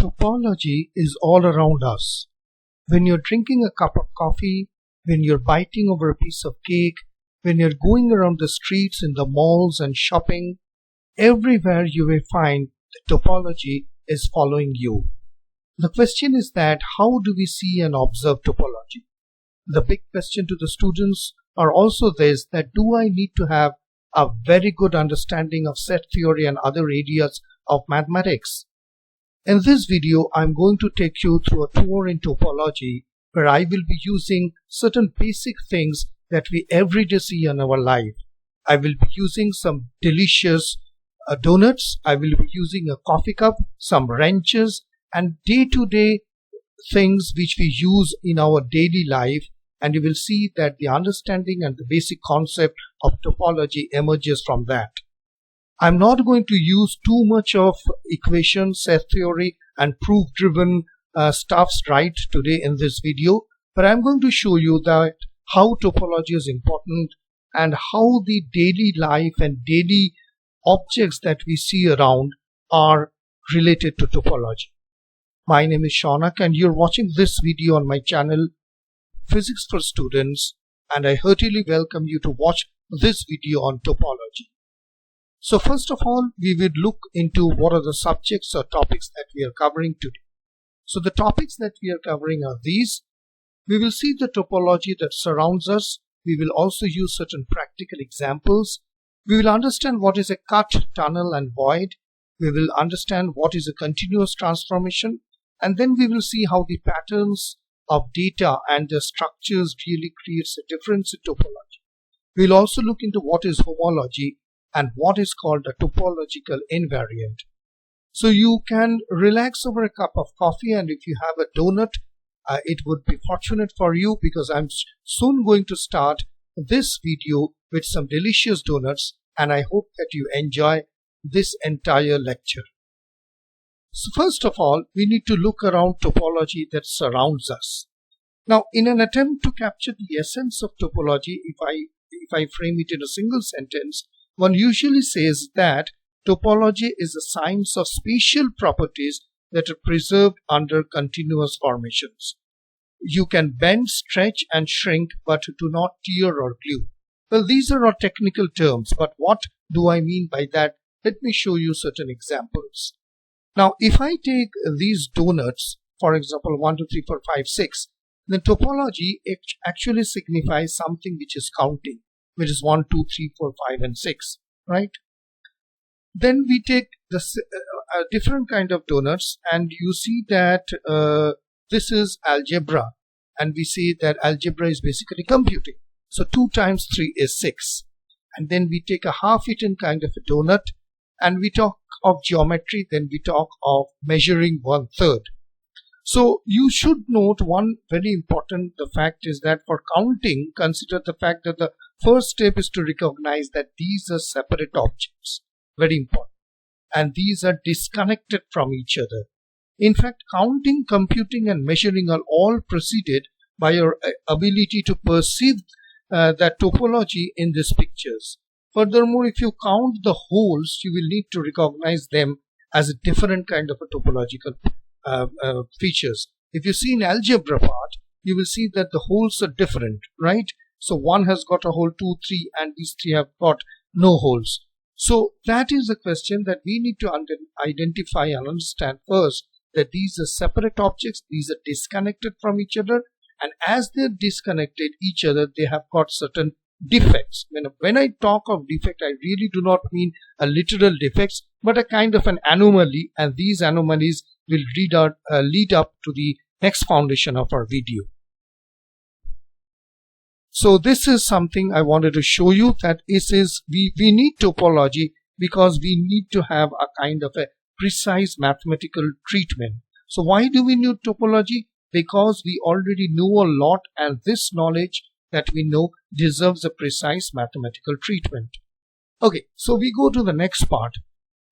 Topology is all around us. When you're drinking a cup of coffee, when you're biting over a piece of cake, when you're going around the streets in the malls and shopping, everywhere you will find the topology is following you. The question is that how do we see and observe topology? The big question to the students are also this, that do I need to have a very good understanding of set theory and other areas of mathematics? In this video, I'm going to take you through a tour in topology where I will be using certain basic things that we every day see in our life. I will be using some delicious donuts. I will be using a coffee cup, some wrenches, and day-to-day things which we use in our daily life. And you will see that the understanding and the basic concept of topology emerges from that. I'm not going to use too much of equations, set theory and proof-driven stuffs right today in this video, but I'm going to show you that how topology is important and how the daily life and daily objects that we see around are related to topology. My name is Shaunak and you're watching this video on my channel Physics for Students, and I heartily welcome you to watch this video on topology. So first of all, we will look into what are the subjects or topics that we are covering today. So the topics that we are covering are these. We will see the topology that surrounds us. We will also use certain practical examples. We will understand what is a cut, tunnel and void. We will understand what is a continuous transformation, and then we will see how the patterns of data and the structures really creates a difference in topology. We will also look into what is homology and what is called a topological invariant. So you can relax over a cup of coffee, and if you have a donut, it would be fortunate for you because I'm soon going to start this video with some delicious donuts, and I hope that you enjoy this entire lecture. So first of all, we need to look around topology that surrounds us. Now, in an attempt to capture the essence of topology, if I frame it in a single sentence, one usually says that topology is a science of spatial properties that are preserved under continuous formations. You can bend, stretch and shrink, but do not tear or glue. Well, these are all technical terms, but what do I mean by that? Let me show you certain examples. Now, if I take these donuts, for example, 1, 2, 3, 4, 5, 6, then topology actually signifies something which is counting, which is 1, 2, 3, 4, 5 and 6, right? Then we take a different kind of donuts, and you see that this is algebra, and we see that algebra is basically computing. So 2 times 3 is 6. And then we take a half-eaten kind of a donut, and we talk of geometry, then we talk of measuring 1/3. So you should note one very important, the fact is that for counting, consider the fact that the first step is to recognize that these are separate objects, very important, and these are disconnected from each other. In fact, counting, computing and measuring are all preceded by your ability to perceive that topology in these pictures. Furthermore, if you count the holes, you will need to recognize them as a different kind of a topological features. If you see in algebra part, you will see that the holes are different, right? So one has got a hole, 2, 3, and these 3 have got no holes. So that is the question that we need to identify and understand first, that these are separate objects, these are disconnected from each other, and as they're disconnected each other, they have got certain defects. When I talk of defect, I really do not mean a literal defects, but a kind of an anomaly, and these anomalies will lead up to the next foundation of our video. So this is something I wanted to show you, that we need topology because we need to have a kind of a precise mathematical treatment. So why do we need topology? Because we already know a lot, and this knowledge that we know deserves a precise mathematical treatment. Okay, so we go to the next part.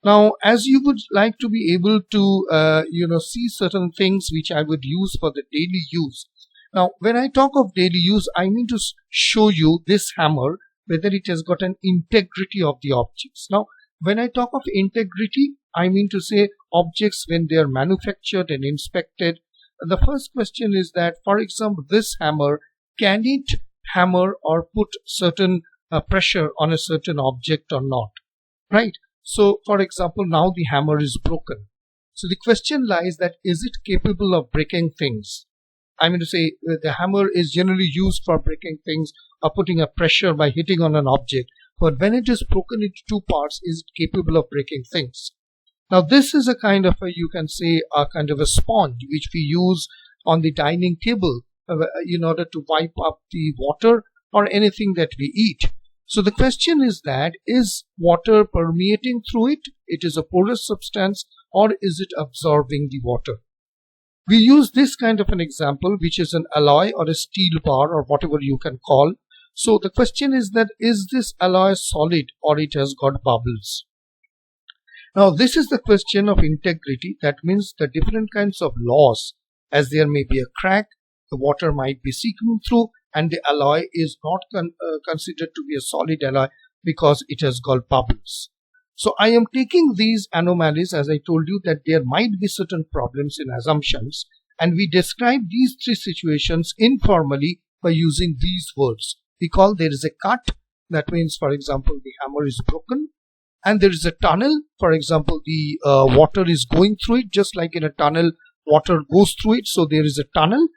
Now, as you would like to be able to see certain things which I would use for the daily use. Now, when I talk of daily use, I mean to show you this hammer, whether it has got an integrity of the objects. Now, when I talk of integrity, I mean to say objects when they are manufactured and inspected. The first question is that, for example, this hammer, can it hammer or put certain pressure on a certain object or not, right? So for example, now the hammer is broken. So the question lies that, is it capable of breaking things? I mean to say the hammer is generally used for breaking things or putting a pressure by hitting on an object. But when it is broken into two parts, is it capable of breaking things? Now this is a kind of a, you can say, a kind of a sponge which we use on the dining table in order to wipe up the water or anything that we eat. So the question is that, is water permeating through it? It is a porous substance, or is it absorbing the water? We use this kind of an example, which is an alloy or a steel bar or whatever you can call. So the question is that, is this alloy solid or it has got bubbles? Now this is the question of integrity. That means the different kinds of laws, as there may be a crack, the water might be seeping through, and the alloy is not considered to be a solid alloy because it has got bubbles. So I am taking these anomalies, as I told you, that there might be certain problems in assumptions, and we describe these three situations informally by using these words. We call there is a cut, that means, for example, the hammer is broken, and there is a tunnel, for example, the water is going through it, just like in a tunnel water goes through it, so there is a tunnel.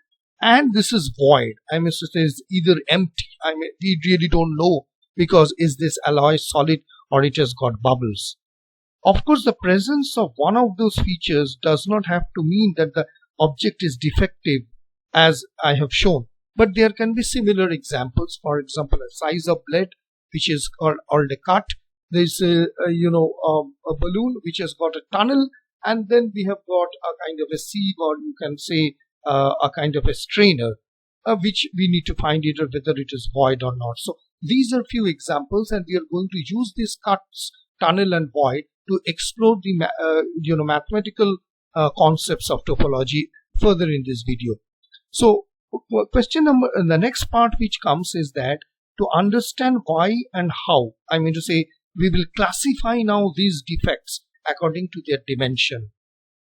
And this is void. I mean, so it is either empty. I mean, we really don't know, because is this alloy solid or it has got bubbles? Of course, the presence of one of those features does not have to mean that the object is defective, as I have shown. But there can be similar examples. For example, a size of lead, which is called a cut. There is a balloon which has got a tunnel, and then we have got a kind of a sieve, or you can say a kind of a strainer, which we need to find either whether it is void or not. So these are few examples, and we are going to use these cuts, tunnel and void, to explore the mathematical concepts of topology further in this video. So question number, the next part which comes is that, to understand why and how, I mean to say, we will classify now these defects according to their dimension.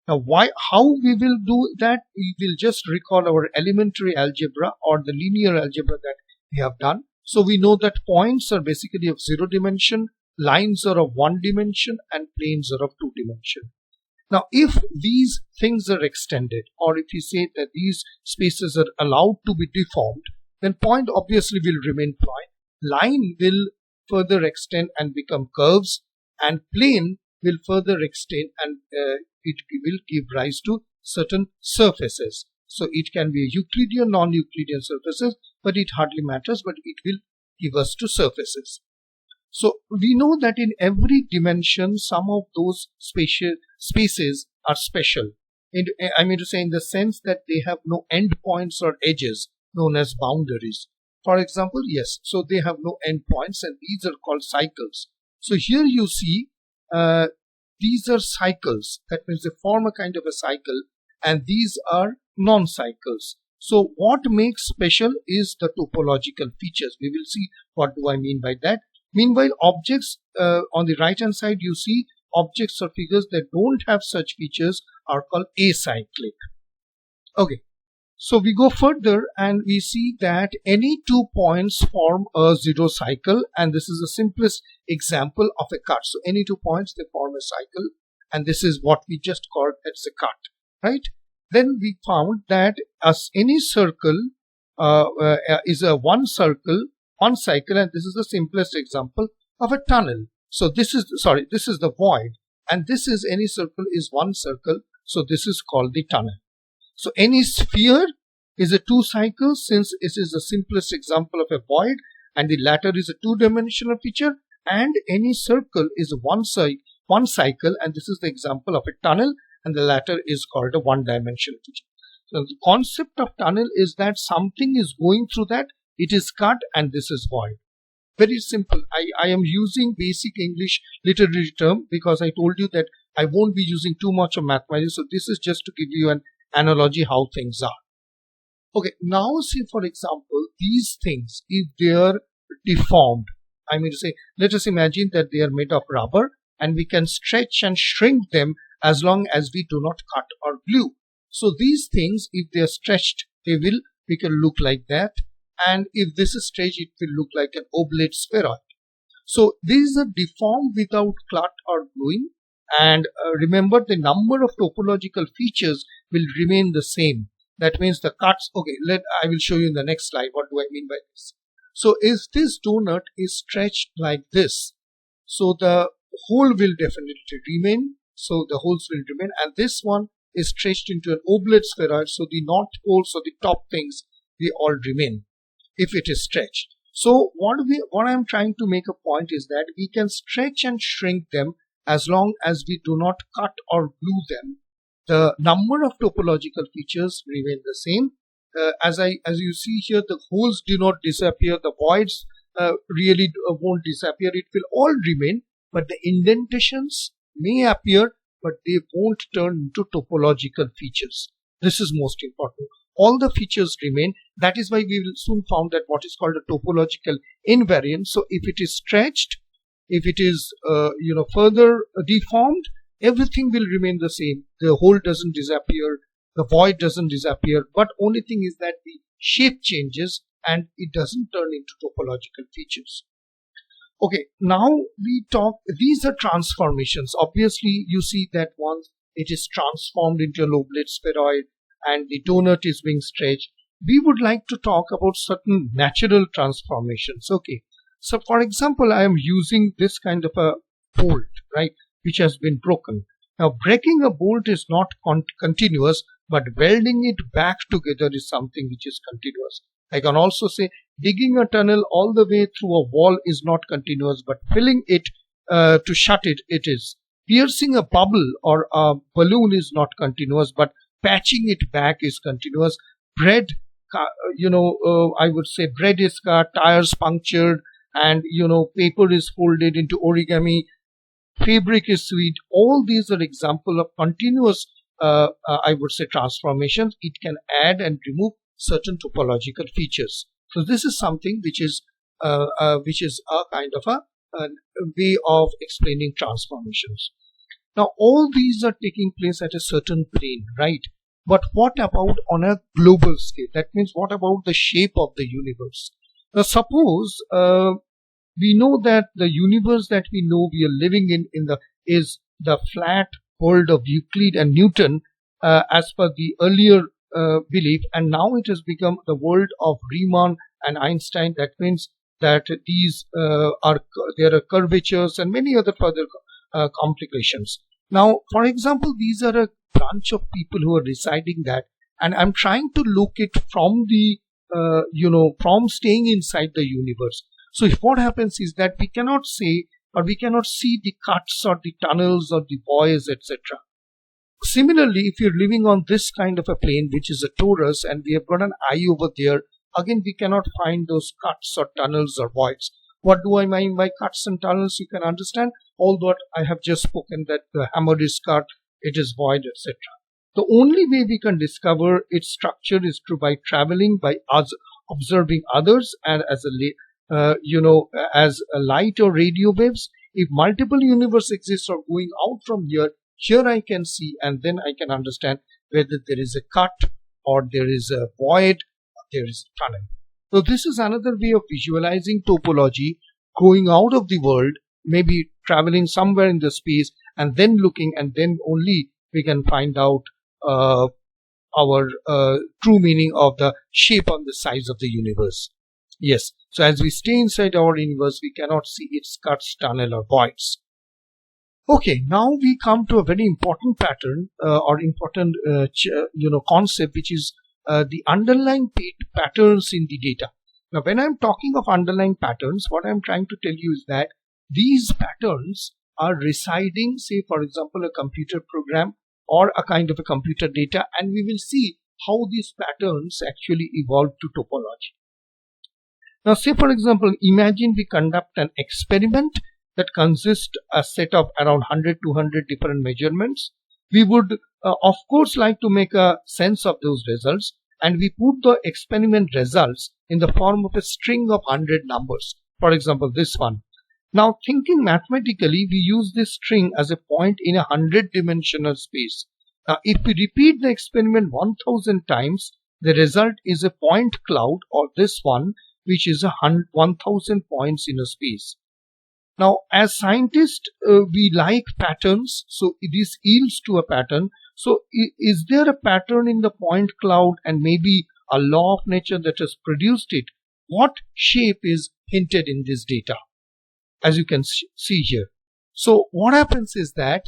Now, how we will do that? We will just recall our elementary algebra or the linear algebra that we have done. So we know that points are basically of 0 dimension, lines are of 1 dimension, and planes are of 2 dimension. Now, if these things are extended, or if you say that these spaces are allowed to be deformed, then point obviously will remain point. Line will further extend and become curves, and plane will further extend and it will give rise to certain surfaces. So it can be a Euclidean, non-Euclidean surfaces, but it hardly matters, but it will give us to surfaces. So we know that in every dimension, some of those spaces are special. I mean to say, in the sense that they have no endpoints or edges, known as boundaries. For example, yes, so they have no endpoints, and these are called cycles. So here you see these are cycles. That means they form a kind of a cycle, and these are non-cycles. So what makes special is the topological features. We will see what do I mean by that. Meanwhile, objects on the right hand side, you see objects or figures that don't have such features are called acyclic. Okay, so we go further and we see that any 2 points form a 0 cycle, and this is the simplest example of a cut. So any 2 points, they form a cycle, and this is what we just called as a cut, right? Then we found that as any circle is a one cycle, and this is the simplest example of a tunnel. So this is the void, and this is any circle is one circle, so this is called the tunnel. So any sphere is a 2 cycle, since it is the simplest example of a void, and the latter is a 2-dimensional feature, and any circle is one cycle, and this is the example of a tunnel, and the latter is called a 1-dimensional feature. So the concept of tunnel is that something is going through that, it is cut, and this is void. Very simple. I am using basic English literary term because I told you that I won't be using too much of mathematics. So this is just to give you an analogy how things are. Okay, now see, for example, these things, if they are deformed, I mean to say, let us imagine that they are made of rubber and we can stretch and shrink them as long as we do not cut or glue. So these things, if they are stretched, we can look like that, and if this is stretched, it will look like an oblate spheroid. So these are deformed without cut or gluing, and remember, the number of topological features will remain the same. That means the cuts, okay, I will show you in the next slide what do I mean by this. So if this donut is stretched like this, so the hole will definitely remain, so the holes will remain, and this one is stretched into an oblate spheroid, so the north poles or the top things, they all remain if it is stretched. So what I'm trying to make a point is that we can stretch and shrink them as long as we do not cut or glue them. The number of topological features remain the same. As you see here, the holes do not disappear, the voids really won't disappear. It will all remain, but the indentations may appear, but they won't turn into topological features. This is most important. All the features remain. That is why we will soon found that what is called a topological invariant. So if it is stretched, if it is further deformed, everything will remain the same. The hole doesn't disappear, the void doesn't disappear, but only thing is that the shape changes and it doesn't turn into topological features. Okay, now we talk, these are transformations. Obviously, you see that once it is transformed into an oblate spheroid and the donut is being stretched, we would like to talk about certain natural transformations. Okay, so for example, I am using this kind of a bolt, right, which has been broken. Now, breaking a bolt is not continuous, but welding it back together is something which is continuous. I can also say digging a tunnel all the way through a wall is not continuous, but filling it to shut it, it is. Piercing a bubble or a balloon is not continuous, but patching it back is continuous. Bread, I would say bread is cut, tires punctured, and paper is folded into origami. Fabric is sewed. All these are examples of continuous, I would say, transformations. It can add and remove certain topological features. So this is something which is a kind of a way of explaining transformations. Now all these are taking place at a certain plane, right? But what about on a global scale? That means what about the shape of the universe? Now suppose we know that the universe that we know we are living in is the flat world of Euclid and Newton, as per the earlier belief, and now it has become the world of Riemann and Einstein. That means that these there are curvatures and many other further complications. Now, for example, these are a bunch of people who are residing that, and I'm trying to look it from the from staying inside the universe. So if what happens is that we cannot say, or we cannot see the cuts or the tunnels or the voids, etc. Similarly, if you're living on this kind of a plane, which is a torus, and we have got an eye over there, again we cannot find those cuts or tunnels or voids. What do I mean by cuts and tunnels? You can understand all that I have just spoken, that the hammer is cut, it is void, etc. The only way we can discover its structure is by traveling, by observing others, and as a light or radio waves. If multiple universes exist or going out from here I can see, and then I can understand whether there is a cut or there is a void or there is a tunnel. So this is another way of visualizing topology, going out of the world, maybe traveling somewhere in the space, and then looking, and then only we can find out our true meaning of the shape and the size of the universe. Yes, so as we stay inside our universe, we cannot see its cuts, tunnel, or voids. Okay, now we come to a very important pattern or important concept, which is the underlying patterns in the data. Now, when I'm talking of underlying patterns, what I'm trying to tell you is that these patterns are residing, say for example, a computer program or a kind of a computer data, and we will see how these patterns actually evolve to topology. Now, say for example, imagine we conduct an experiment that consists a set of around 100 to 200 different measurements. We would of course like to make a sense of those results, and we put the experiment results in the form of a string of 100 numbers. For example, this one. Now, thinking mathematically, we use this string as a point in a 100-dimensional space. Now, if we repeat the experiment 1000 times, the result is a point cloud, or this one, which is 1000 points in a space. Now, as scientists, we like patterns, so this yields to a pattern. So, is there a pattern in the point cloud and maybe a law of nature that has produced it? What shape is hinted in this data, as you can see here? So, what happens is that,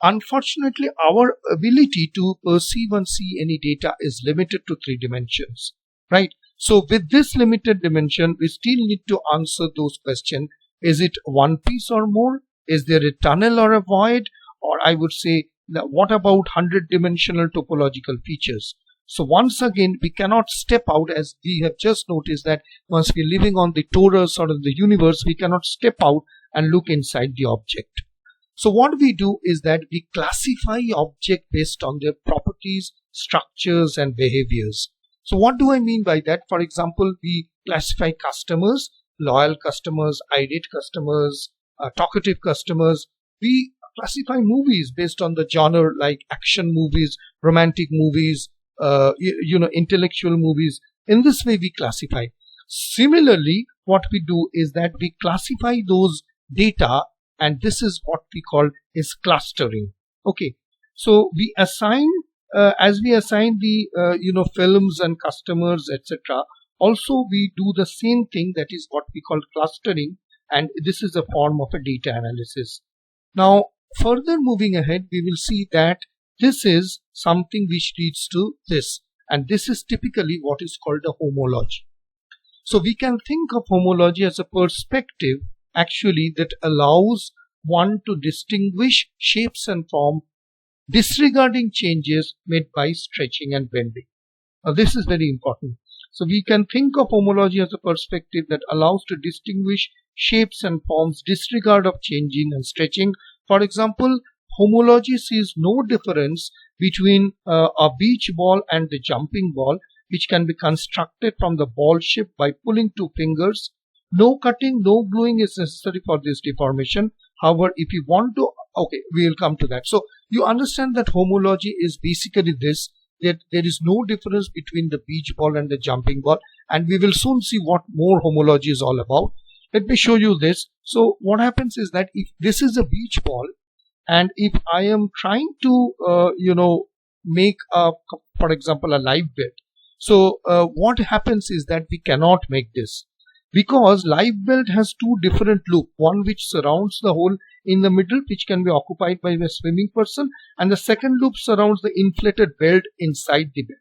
unfortunately, our ability to perceive and see any data is limited to 3 dimensions, right? So, with this limited dimension, we still need to answer those questions. Is it one piece or more? Is there a tunnel or a void? Or I would say, what about 100-dimensional topological features? So once again, we cannot step out, as we have just noticed that once we are living on the torus or in the universe, we cannot step out and look inside the object. So what we do is that we classify object based on their properties, structures, and behaviors. So what do I mean by that? For example, we classify customers, loyal customers, irate customers, talkative customers. We classify movies based on the genre, like action movies, romantic movies, intellectual movies. In this way we classify. Similarly, what we do is that we classify those data, and this is what we call is clustering. Okay, so we assign as we assign the films and customers, etc. Also, we do the same thing, that is what we call clustering, and this is a form of a data analysis. Now, further moving ahead, we will see that this is something which leads to this, and this is typically what is called a homology. So we can think of homology as a perspective actually that allows one to distinguish shapes and form disregarding changes made by stretching and bending. Now this is very important. So we can think of homology as a perspective that allows to distinguish shapes and forms disregard of changing and stretching. For example, homology sees no difference between a beach ball and the jumping ball, which can be constructed from the ball shape by pulling 2 fingers. No cutting, no gluing is necessary for this deformation. However, if you want to, okay, we will come to that. So you understand that homology is basically this, that there is no difference between the beach ball and the jumping ball, and we will soon see what more homology is all about. Let me show you this. So what happens is that if this is a beach ball, and if I am trying to make for example a live bed, so what happens is that we cannot make this, because live belt has 2 different loops, one which surrounds the hole in the middle, which can be occupied by a swimming person, and the second loop surrounds the inflated belt inside the belt.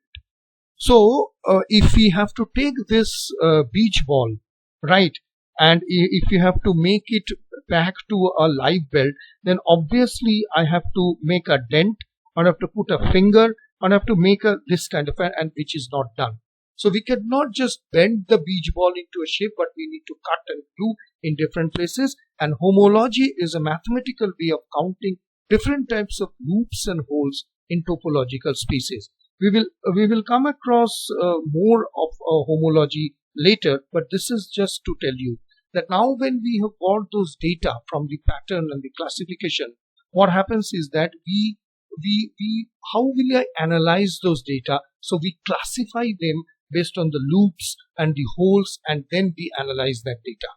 So if we have to take this beach ball, right, and if you have to make it back to a live belt, then obviously I have to make a dent, I have to put a finger, and I have to make this kind of and which is not done. So we cannot just bend the beach ball into a shape, but we need to cut and glue in different places. And homology is a mathematical way of counting different types of loops and holes in topological spaces. We will come across more of homology later, but this is just to tell you that now when we have got those data from the pattern and the classification, what happens is that how will I analyze those data? So we classify them based on the loops and the holes, and then we analyze that data.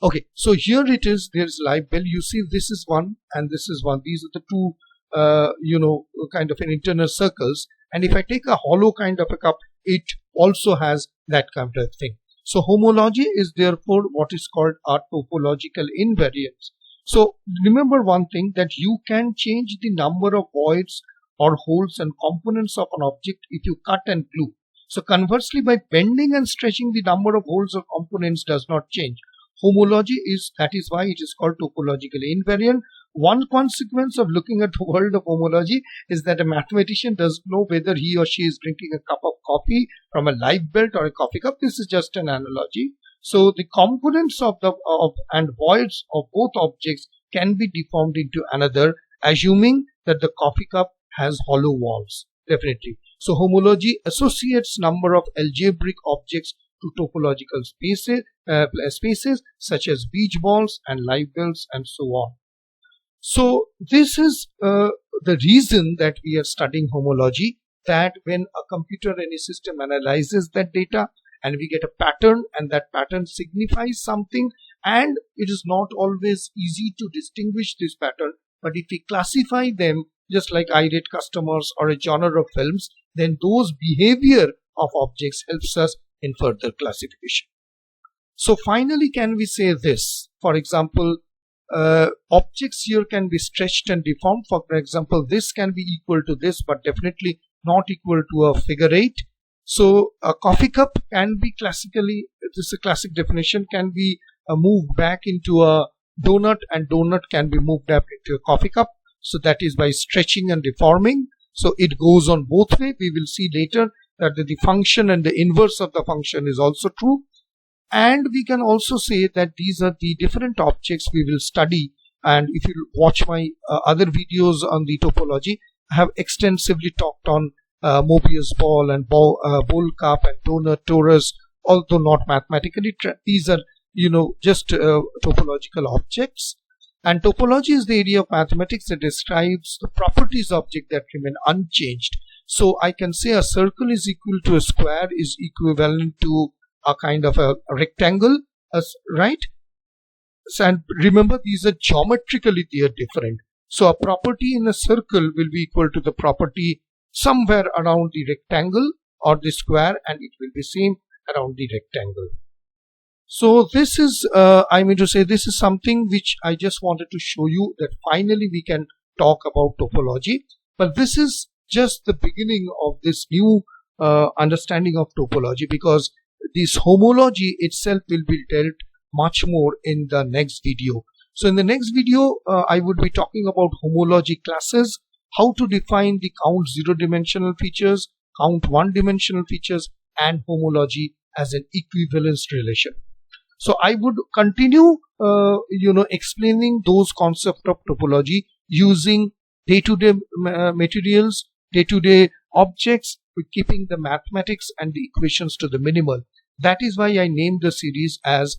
Okay, so here it is, there's live bell. You see this is one and this is one. These are the 2 kind of an internal circles, and if I take a hollow kind of a cup, it also has that kind of thing. So homology is therefore what is called a topological invariance. So remember one thing, that you can change the number of voids or holes and components of an object if you cut and glue. So conversely, by bending and stretching, the number of holes or components does not change. Homology that is why it is called topologically invariant. One consequence of looking at the world of homology is that a mathematician doesn't know whether he or she is drinking a cup of coffee from a live belt or a coffee cup. This is just an analogy. So the components and voids of both objects can be deformed into another, assuming that the coffee cup has hollow walls. Definitely. So homology associates number of algebraic objects to topological spaces such as beach balls and live wells and so on. So this is the reason that we are studying homology, that when a computer, any system analyzes that data and we get a pattern, and that pattern signifies something, and it is not always easy to distinguish this pattern, but if we classify them just like irate customers or a genre of films, then those behavior of objects helps us in further classification. So finally, can we say this? For example, objects here can be stretched and deformed. For example, this can be equal to this, but definitely not equal to a figure 8. So a coffee cup can be classically, this is a classic definition, can be moved back into a donut, and donut can be moved up into a coffee cup. So that is by stretching and deforming. So it goes on both way. We will see later that the function and the inverse of the function is also true. And we can also say that these are the different objects we will study. And if you watch my other videos on the topology, I have extensively talked on Mobius ball and bowl cup and donut, torus, although not mathematically. These are, just topological objects. And topology is the area of mathematics that describes the properties of objects that remain unchanged. So I can say a circle is equal to a square is equivalent to a kind of a rectangle, right? So, and remember, these are geometrically they are different. So a property in a circle will be equal to the property somewhere around the rectangle or the square, and it will be same around the rectangle. So this is, this is something which I just wanted to show you, that finally we can talk about topology. But this is just the beginning of this new understanding of topology, because this homology itself will be dealt much more in the next video. So in the next video, I would be talking about homology classes, how to define the count 0-dimensional features, count 1-dimensional features, and homology as an equivalence relation. So I would continue, explaining those concepts of topology using day-to-day materials, day-to-day objects, with keeping the mathematics and the equations to the minimal. That is why I named the series as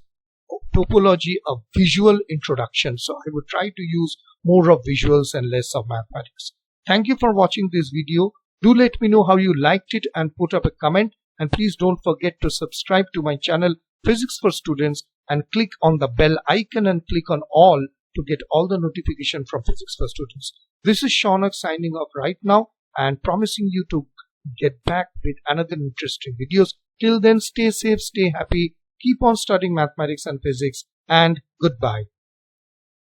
Topology, a Visual Introduction. So I would try to use more of visuals and less of mathematics. Thank you for watching this video. Do let me know how you liked it and put up a comment. And please don't forget to subscribe to my channel Physics for Students, and click on the bell icon and click on all to get all the notification from Physics for Students. This is Shaunak signing off right now and promising you to get back with another interesting videos. Till then, stay safe, stay happy, keep on studying mathematics and physics, and goodbye.